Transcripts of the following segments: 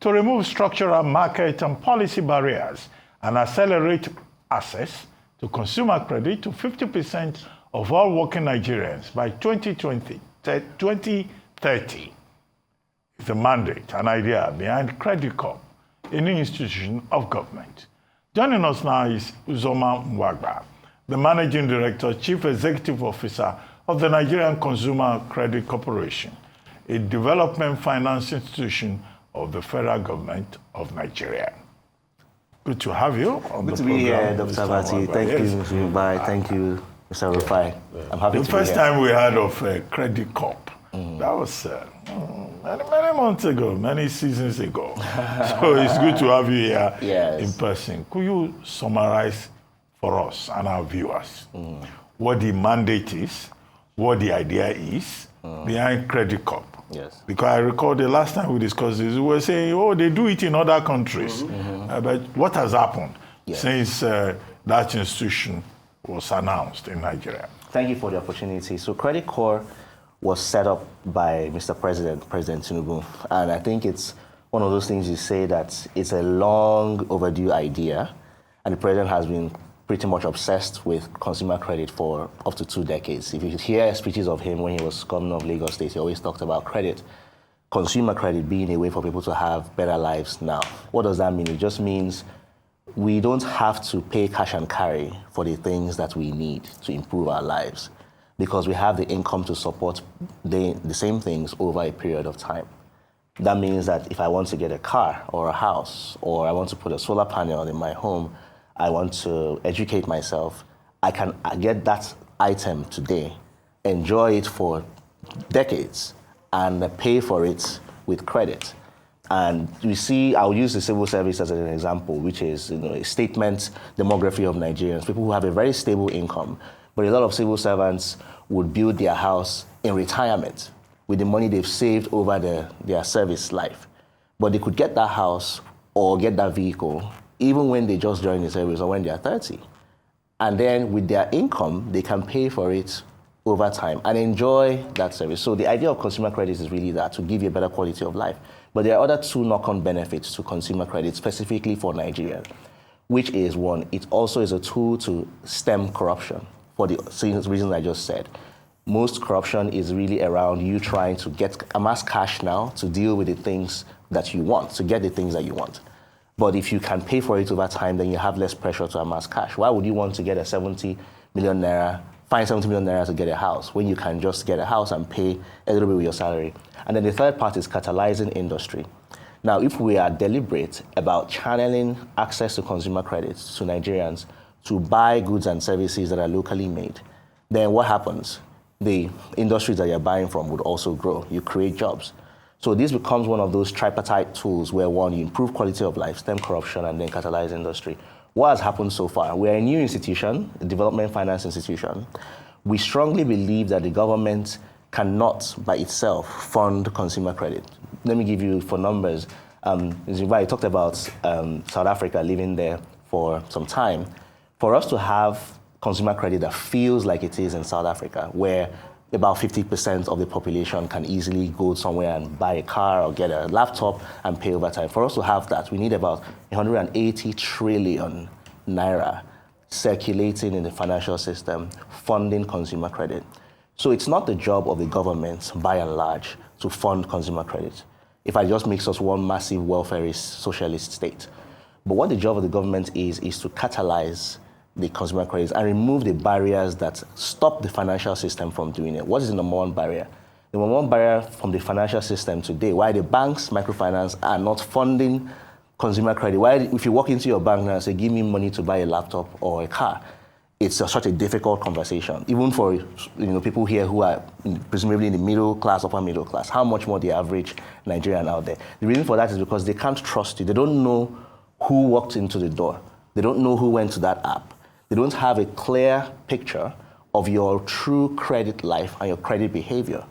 to remove structural market and policy barriers and accelerate access to consumer credit to 50% of all working Nigerians by 2030 is the mandate and idea behind Credicorp, a new institution of government. Joining us now is Uzoma Nwagba, the Managing Director, Chief Executive Officer of the Nigerian Consumer Credit Corporation, a development finance institution of the federal government of Nigeria. Good to have you on the program. Good to be here, Dr. Abati. Thank you, Mr. Mbai. Thank you, Mr. Rufai. I'm happy to be here. The first time we heard of Credicorp, that was many months ago, many seasons ago. So it's good to have you here in person. Could you summarize for us and our viewers what the mandate is, what the idea is behind Credicorp? Yes. Because I recall the last time we discussed this, we were saying, oh, they do it in other countries. But what has happened since that institution was announced in Nigeria? Thank you for the opportunity. So Credicorp was set up by Mr. President Tinubu. And I think it's one of those things you say that it's a long overdue idea. And the president has been pretty much obsessed with consumer credit for up to 2 decades. If you hear speeches of him when he was governor of Lagos State, he always talked about credit, consumer credit being a way for people to have better lives now. What does that mean? It just means we don't have to pay cash and carry for the things that we need to improve our lives because we have the income to support the same things over a period of time. That means that if I want to get a car or a house, or I want to put a solar panel in my home, I want to educate myself, I can get that item today, enjoy it for decades, and pay for it with credit. And you see, I'll use the civil service as an example, which is a statement demography of Nigerians, people who have a very stable income. But a lot of civil servants would build their house in retirement with the money they've saved over their service life. But they could get that house or get that vehicle even when they just join the service or when they are 30. And then with their income, they can pay for it over time and enjoy that service. So the idea of consumer credit is really that, to give you a better quality of life. But there are other 2 knock-on benefits to consumer credit, specifically for Nigeria, which is, 1, it also is a tool to stem corruption for the reasons I just said. Most corruption is really around you trying to amass cash now to deal with the things that you want, to get the things that you want. But if you can pay for it over time, then you have less pressure to amass cash. Why would you want to get a 70 million naira, find 70 million naira to get a house when you can just get a house and pay a little bit with your salary? And then the third part is catalyzing industry. Now, if we are deliberate about channeling access to consumer credit to Nigerians to buy goods and services that are locally made, then what happens? The industries that you're buying from would also grow. You create jobs. So this becomes one of those tripartite tools where, 1, you improve quality of life, stem corruption, and then catalyze industry. What has happened so far? We're a new institution, a development finance institution. We strongly believe that the government cannot, by itself, fund consumer credit. Let me give you, for numbers, I talked about South Africa living there for some time. For us to have consumer credit that feels like it is in South Africa, where about 50% of the population can easily go somewhere and buy a car or get a laptop and pay over time. For us to have that, we need about 180 trillion naira circulating in the financial system, funding consumer credit. So it's not the job of the government, by and large, to fund consumer credit. If I just makes us one massive welfarist socialist state. But what the job of the government is to catalyze the consumer credits and remove the barriers that stop the financial system from doing it. What is the number 1 barrier? The number 1 barrier from the financial system today, why the banks, microfinance, are not funding consumer credit. Why, if you walk into your bank now and say, give me money to buy a laptop or a car, it's such a difficult conversation, even for people here who are presumably in the middle class, upper middle class. How much more the average Nigerian out there? The reason for that is because they can't trust you. They don't know who walked into the door. They don't know who went to that app. They don't have a clear picture of your true credit life and your credit behavior.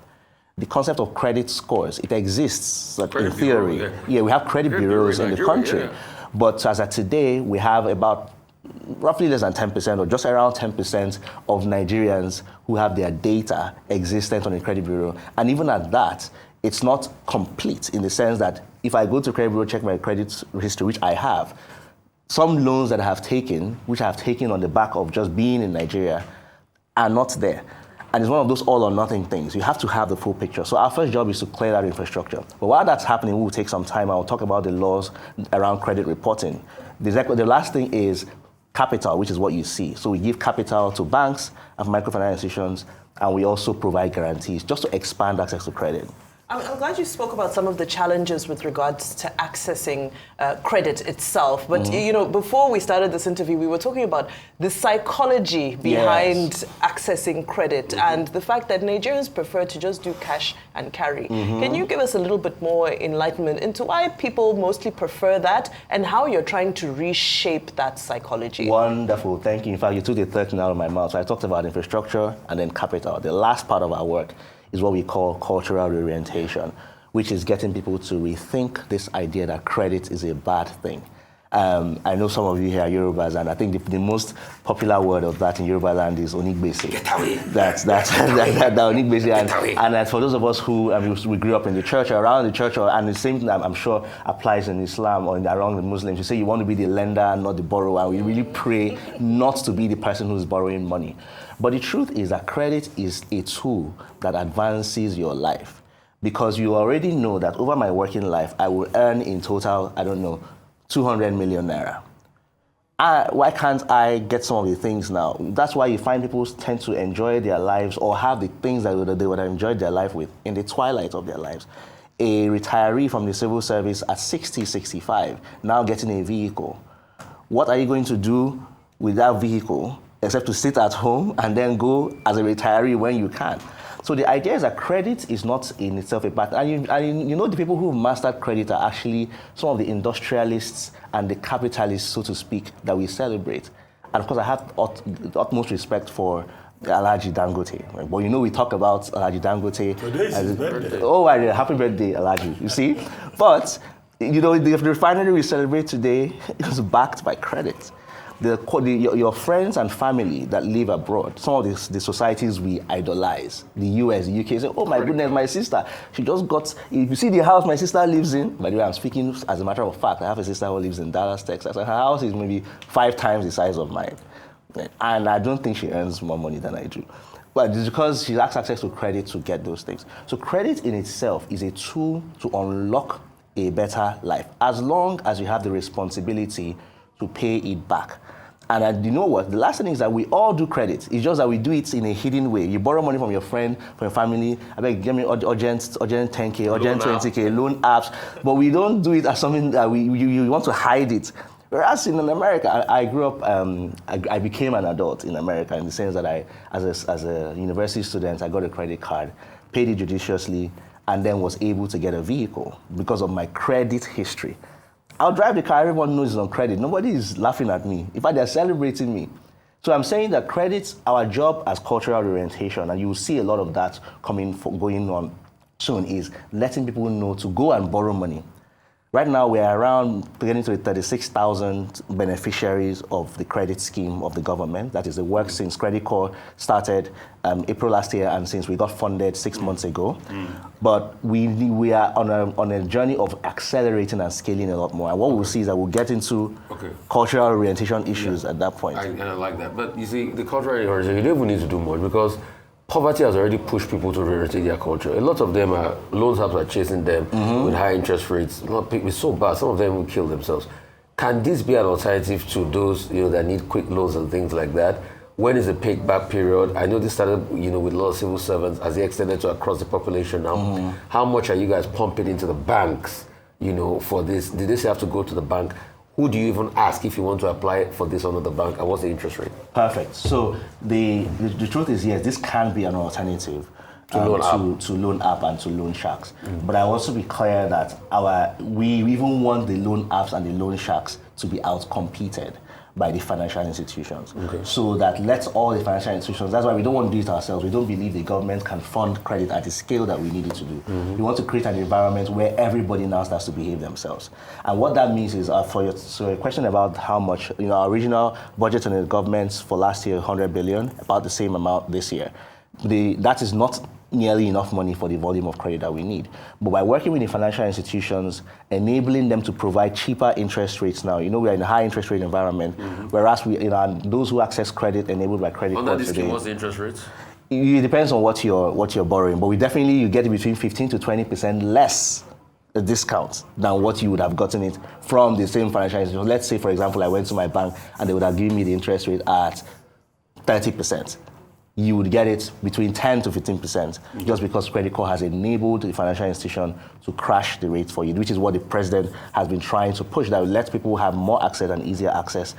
The concept of credit scores, it exists in theory. Yeah, we have credit bureaus in the country. But as of today, we have about roughly less than 10% or just around 10% of Nigerians who have their data existent on a credit bureau. And even at that, it's not complete in the sense that if I go to credit bureau, check my credit history, which I have, some loans that I have taken, which I have taken on the back of just being in Nigeria, are not there. And it's one of those all or nothing things. You have to have the full picture. So our first job is to clear that infrastructure. But while that's happening, we will take some time. I'll talk about the laws around credit reporting. The last thing is capital, which is what you see. So we give capital to banks and microfinance institutions, and we also provide guarantees just to expand access to credit. I'm glad you spoke about some of the challenges with regards to accessing credit itself. But, you know, before we started this interview, we were talking about the psychology behind accessing credit and the fact that Nigerians prefer to just do cash and carry. Can you give us a little bit more enlightenment into why people mostly prefer that and how you're trying to reshape that psychology? Wonderful. Thank you. In fact, you took the third thing out of my mouth. So I talked about infrastructure and then capital. The last part of our work is what we call cultural reorientation, which is getting people to rethink this idea that credit is a bad thing. I know some of you here are Yorubas, and I think the most popular word of that in Yoruba land is onigbese. Get away. That's onigbese. And for those of us who we grew up in the church, or around the church, and the same thing I'm sure applies in Islam or around the Muslims, you say you want to be the lender, not the borrower. We really pray not to be the person who's borrowing money. But the truth is that credit is a tool that advances your life, because you already know that over my working life, I will earn in total, 200 million naira. Why can't I get some of the things now? That's why you find people tend to enjoy their lives or have the things that they would have enjoyed their life with in the twilight of their lives. A retiree from the civil service at 60, 65, now getting a vehicle. What are you going to do with that vehicle except to sit at home and then go as a retiree when you can? So the idea is that credit is not in itself a bad thing. And you know the people who've mastered credit are actually some of the industrialists and the capitalists, so to speak, that we celebrate. And of course, I have the utmost respect for Alhaji Dangote. But you know we talk about Alhaji Dangote. Today is his birthday. Oh, happy birthday, Alhaji, you see? But, you know, the refinery we celebrate today is backed by credit. Your friends and family that live abroad, some of the societies we idolize, the US, the UK, say, oh my goodness, my sister, she just got, if you see the house my sister lives in, by the way, I'm speaking as a matter of fact, I have a sister who lives in Dallas, Texas, and her house is maybe 5 times the size of mine. And I don't think she earns more money than I do. But it's because she lacks access to credit to get those things. So credit in itself is a tool to unlock a better life, as long as you have the responsibility to pay it back. And you know what? The last thing is that we all do credit. It's just that we do it in a hidden way. You borrow money from your friend, from your family. I beg, give me urgent 10K, urgent 20K, loan apps. But we don't do it as something that you want to hide it. Whereas in America, I grew up, I became an adult in America in the sense that as a university student, I got a credit card, paid it judiciously, and then was able to get a vehicle because of my credit history. I'll drive the car, everyone knows it's on credit. Nobody is laughing at me. In fact, they're celebrating me. So I'm saying that credit, our job as cultural orientation, and you will see a lot of that going on soon, is letting people know to go and borrow money. Right now, we're around getting to 36,000 beneficiaries of the credit scheme of the government. That is the work since Credicorp started April last year, and since we got funded 6 months ago. But we are on a journey of accelerating and scaling a lot more. And what we'll see is that we'll get into cultural orientation issues at that point. I like that. But you see, the cultural orientation, you don't even need to do much, because poverty has already pushed people to reorientate their culture. A lot of them loans apps are chasing them with high interest rates. A lot of people, it's so bad. Some of them will kill themselves. Can this be an alternative to those that need quick loans and things like that? When is the payback period? I know this started with a lot of civil servants as they extended to across the population now. How much are you guys pumping into the banks for this? Did they have to go to the bank? Who do you even ask if you want to apply for this under the bank, and what's the interest rate? Perfect. So the truth is, yes, this can be an alternative to loan app and to loan sharks. But I also be clear that we even want the loan apps and the loan sharks to be outcompeted by the financial institutions. So that lets all the financial institutions, that's why we don't want to do it ourselves. We don't believe the government can fund credit at the scale that we need it to do. We want to create an environment where everybody now starts to behave themselves. And what that means is, for your question about how much, our original budget in the government for last year, 100 billion, about the same amount this year. That is not nearly enough money for the volume of credit that we need. But by working with the financial institutions, enabling them to provide cheaper interest rates now, we are in a high interest rate environment, whereas those who access credit enabled by credit Under cards this today. scheme, what's the interest rates? It depends on what you're borrowing, but you get it between 15 to 20% less a discount than what you would have gotten it from the same financial institution. Let's say, for example, I went to my bank and they would have given me the interest rate at 30%. You would get it between 10 to 15%, just because Credicorp has enabled the financial institution to crash the rate for you, which is what the president has been trying to push, that will let people have more access and easier access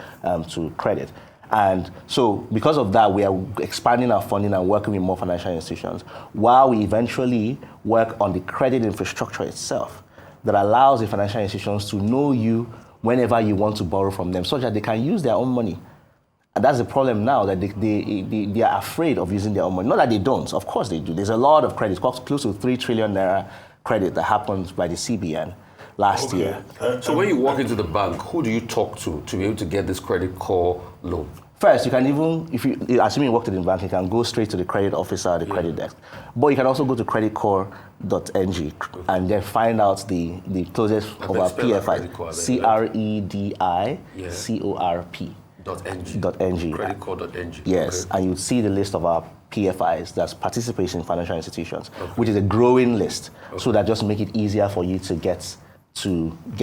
to credit. And so because of that, we are expanding our funding and working with more financial institutions, while we eventually work on the credit infrastructure itself that allows the financial institutions to know you whenever you want to borrow from them, so that they can use their own money. And that's the problem now, that they are afraid of using their own money. Not that they don't, of course they do. There's a lot of credit, close to 3 trillion naira credit that happened by the CBN last year. So when you walk into the bank, who do you talk to be able to get this Credicorp loan? First, you can even, assuming you work in the bank, you can go straight to the credit officer at the credit desk. But you can also go to credicorp.ng and then find out the closest of our PFIs. CREDICORP. .ng. Credicorp.ng. Yes, Okay. and you see the list of our PFIs that's participating in financial institutions, which is a growing list. So that just make it easier for you to get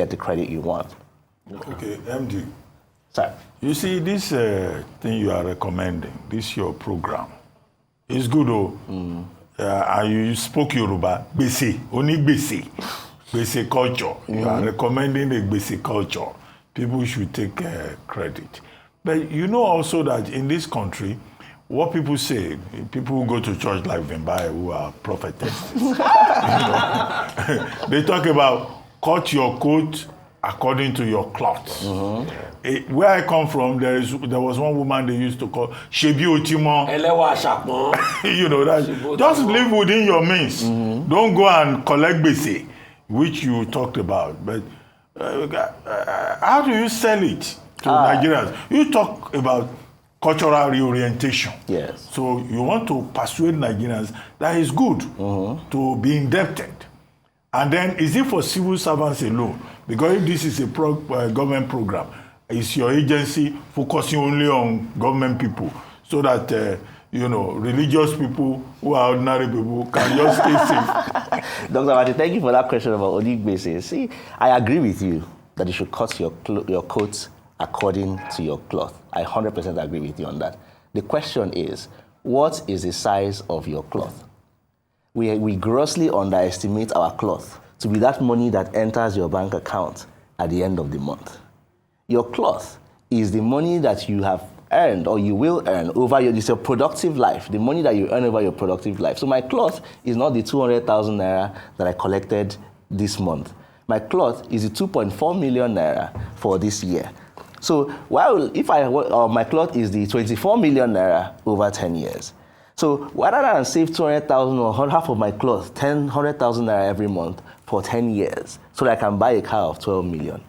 the credit you want. Okay, MD. Sorry. You see, this thing you are recommending, this your program, it's good, and you spoke Yoruba, Gbese, only Gbese, Gbese culture. You are recommending a Gbese culture. People should take credit. But you know also that in this country, what people say, people who go to church like Vimbai, who are prophetesses, they talk about cut your coat according to your cloth. Where I come from, there was one woman they used to call Shebi Otimo. You know that. Just live within your means. Don't go and collect bese, which you talked about. But how do you sell it to Nigerians? You talk about cultural reorientation. Yes. So you want to persuade Nigerians that it's good to be indebted. And then, is it for civil servants alone? Because if this is a government program, is your agency focusing only on government people so that, religious people who are ordinary people can just stay safe? Dr. Mati, thank you for that question about Onigbese. See, I agree with you that you should cut your coat according to your cloth. I 100% agree with you on that. The question is, what is the size of your cloth? We grossly underestimate our cloth to be that money that enters your bank account at the end of the month. Your cloth is the money that you have earned or you will earn over your productive life, the money that you earn over your productive life. So my cloth is not the 200,000 naira that I collected this month. My cloth is the 2.4 million naira for this year. So if my cloth is the 24 million naira over 10 years. So rather than save 200,000 or half of my cloth, 100,000 naira every month for 10 years, so that I can buy a car of 12 million,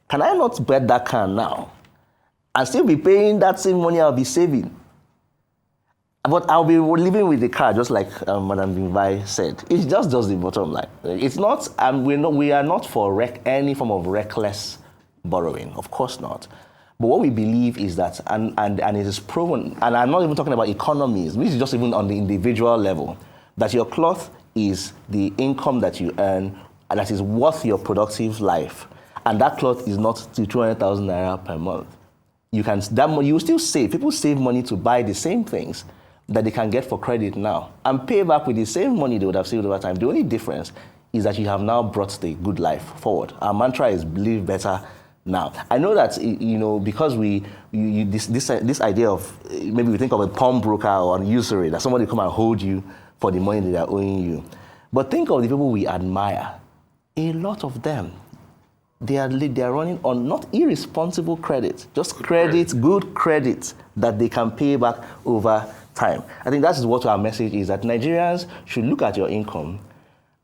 can I not bet that car now and still be paying that same money I'll be saving? But I'll be living with the car, just like Madam Bimbai said. It's just the bottom line. It's not, we are not for any form of reckless borrowing, of course not. But what we believe is that, and it is proven, and I'm not even talking about economies, this is just even on the individual level, that your cloth is the income that you earn and that is worth your productive life. And that cloth is not 200,000 naira per month. You will still save. People save money to buy the same things that they can get for credit now and pay back with the same money they would have saved over time. The only difference is that you have now brought the good life forward. Our mantra is live better now. I know that, because this idea of, maybe we think of a pawnbroker or an usury, that somebody come and hold you for the money that they are owing you. But think of the people we admire. A lot of them, they are running on not irresponsible credit, just credit, good credit that they can pay back over time. I think that's what our message is, that Nigerians should look at your income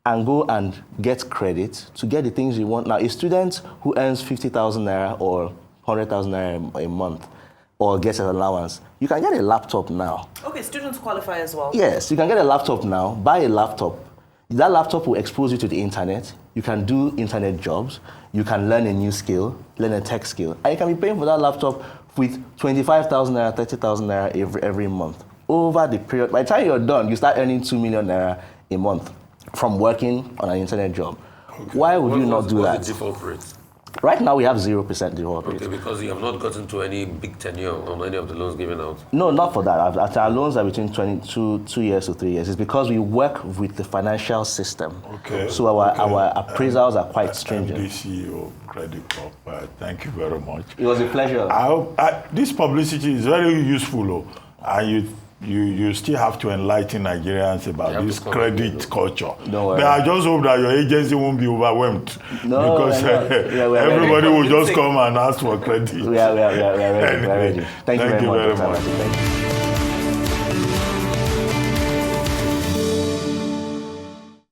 and go and get credit to get the things you want. Now, a student who earns 50,000 naira or 100,000 naira a month or gets an allowance, you can get a laptop now. Okay, students qualify as well. Yes, you can get a laptop now, buy a laptop. That laptop will expose you to the internet. You can do internet jobs. You can learn a new skill, learn a tech skill. And you can be paying for that laptop with 25,000 naira, 30,000 naira every month. Over the period, by the time you're done, you start earning 2 million naira a month from working on an internet job. Okay. Why would you not do that? What's the default rate? Right now, we have 0% default rate. Okay, because you have not gotten to any big tenure on any of the loans given out? No, not for that. Our loans are between 2 years to 3 years. It's because we work with the financial system. Okay. So our appraisals are quite stringent. The CEO, Credicorp, thank you very much. It was a pleasure. I hope this publicity is very useful, and you still have to enlighten Nigerians about this credit culture. Don't worry. But I just hope that your agency won't be overwhelmed, because everybody will just come and ask for credit. We are ready. Thank you very much. Thank you.